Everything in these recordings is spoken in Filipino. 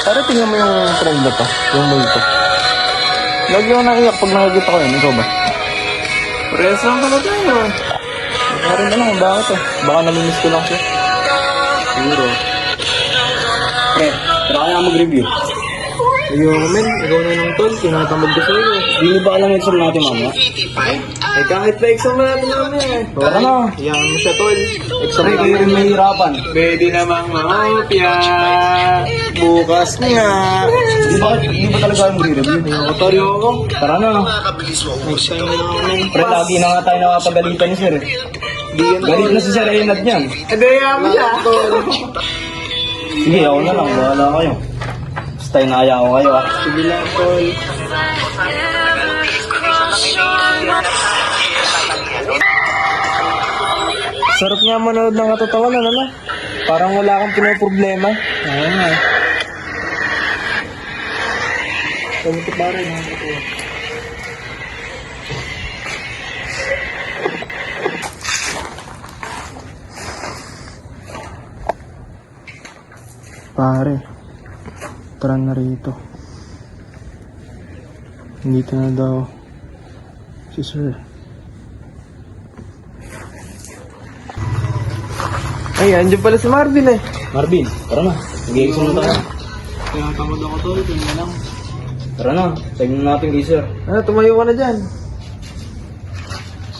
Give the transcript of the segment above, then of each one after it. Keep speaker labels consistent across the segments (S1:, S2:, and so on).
S1: Para tingnan mo yung trend na to, yung multo. Lagi ako naiyak pag nakikita ko yun, ikaw ba?
S2: Parehas lang pala tayo.
S1: Meron na lang kung bakit eh. Baka namimiss ko lang siya.
S2: Siguro.
S1: Pre, tara ka nga mag-review.
S2: Ayoko men, ikaw na ng tol, tinatamad ko sa'yo.
S1: Hindi mo ba alam yung exam natin mamaya?
S2: Eh kahit pa exam na natin namin eh.
S1: Tara na.
S2: Iyakan mo siya tol.
S1: Exam na kayo rin mahirapan.
S2: Pwede namang mangopya. Bukas nga.
S1: Di ba talaga yung mag-review?
S2: Ayoko tol, ayoko.
S1: Tara na.
S2: Next time na naman men.
S1: Pre, lagi na nga tayo nakapagalitan ni sir eh.
S2: Di yan
S1: Galit na si Sir Reynald niyan.
S2: Hindi, ayaw mo siya.
S1: Sige, ako na lang. Wala kayo. Basta inaya ko kayo ah.
S2: Sige lang tol.
S1: Sarap nga manood ng katotohanan, ano? Parang wala kang pinoproblema.
S2: Oo nga. Ito pare, nakakatawa.
S1: Pare, tara na rito. Nandito na daw si Sir.
S2: Ay, andyan pala si Marvin eh.
S1: Marvin, tara na. Mag-i-exam na tayo.
S2: Kaya tamad ako tol, tingnan lang.
S1: Tara na, tignan natin kay Sir.
S2: Ano, tumayo ka na dyan.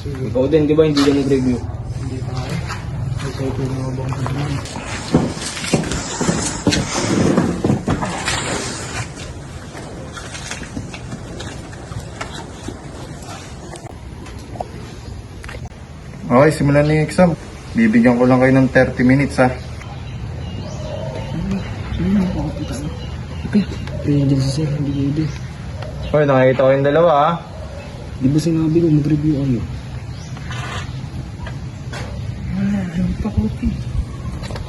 S1: Ikaw din, di ba hindi ka nag-review?
S2: Hindi pa nga eh. Excited na ako bang sabihin.
S3: Okay, simulan na yung exam. Bibigyan ko lang kayo ng 30 minutes ha.
S1: Kaya dyan si Sir, hindi pwede.
S3: Hoy, nakikita ko yung dalawa ha.
S1: Di ba sinabi ko mag-review kayo?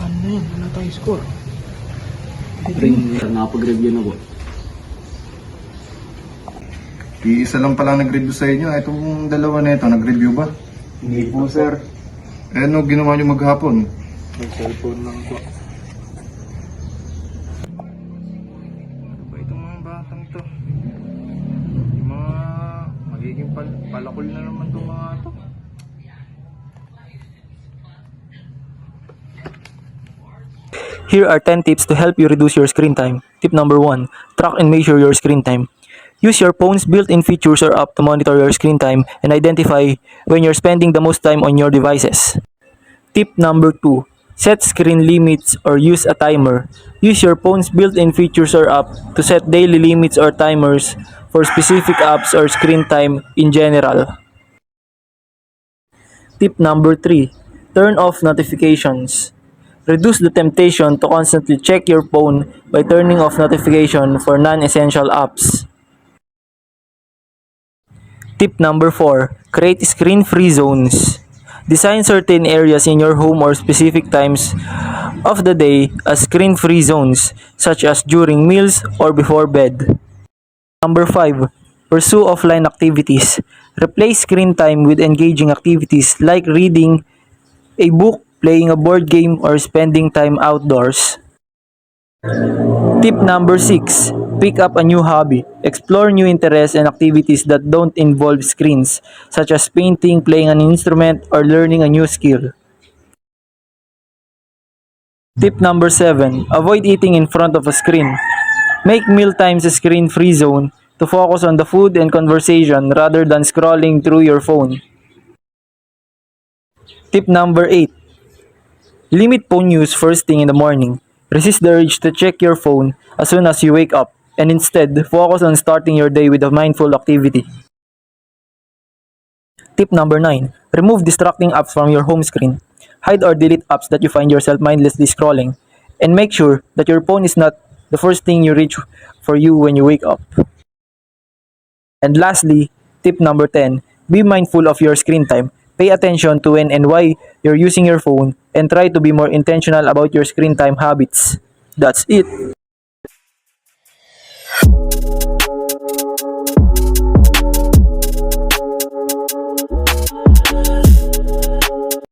S2: Ano na yan? Wala tayong score.
S1: Pre, nakapag-review na ko.
S3: Iisa lang palang nag-review sa inyo. Itong dalawa na ito, nag-review ba?
S1: Hindi po, Sir.
S3: Eh ano ginawa nyo maghapon?
S2: May cellphone lang po. Ano ba itong mga batang to? Yung mga magiging palakol na naman itong mga to.
S4: Here are 10 tips to help you reduce your screen time. Tip number 1. Track and measure your screen time. Use your phone's built-in features or app to monitor your screen time and identify when you're spending the most time on your devices. Tip number 2. Set screen limits or use a timer. Use your phone's built-in features or app to set daily limits or timers for specific apps or screen time in general. Tip number 3. Turn off notifications. Reduce the temptation to constantly check your phone by turning off notification for non-essential apps. Tip number 4. Create screen-free zones. Design certain areas in your home or specific times of the day as screen-free zones, such as during meals or before bed. Number 5. Pursue offline activities. Replace screen time with engaging activities like reading a book, playing a board game, or spending time outdoors. Tip number 6. Pick up a new hobby. Explore new interests and activities that don't involve screens, such as painting, playing an instrument, or learning a new skill. Tip number 7. Avoid eating in front of a screen. Make meal times a screen-free zone to focus on the food and conversation rather than scrolling through your phone. Tip number 8. Limit phone use first thing in the morning. Resist the urge to check your phone as soon as you wake up, and instead focus on starting your day with a mindful activity. Tip number 9. Remove distracting apps from your home screen. Hide or delete apps that you find yourself mindlessly scrolling, and make sure that your phone is not the first thing you reach for you when you wake up. And lastly, tip number 10. Be mindful of your screen time. Pay attention to when and why you're using your phone and try to be more intentional about your screen time habits. That's it.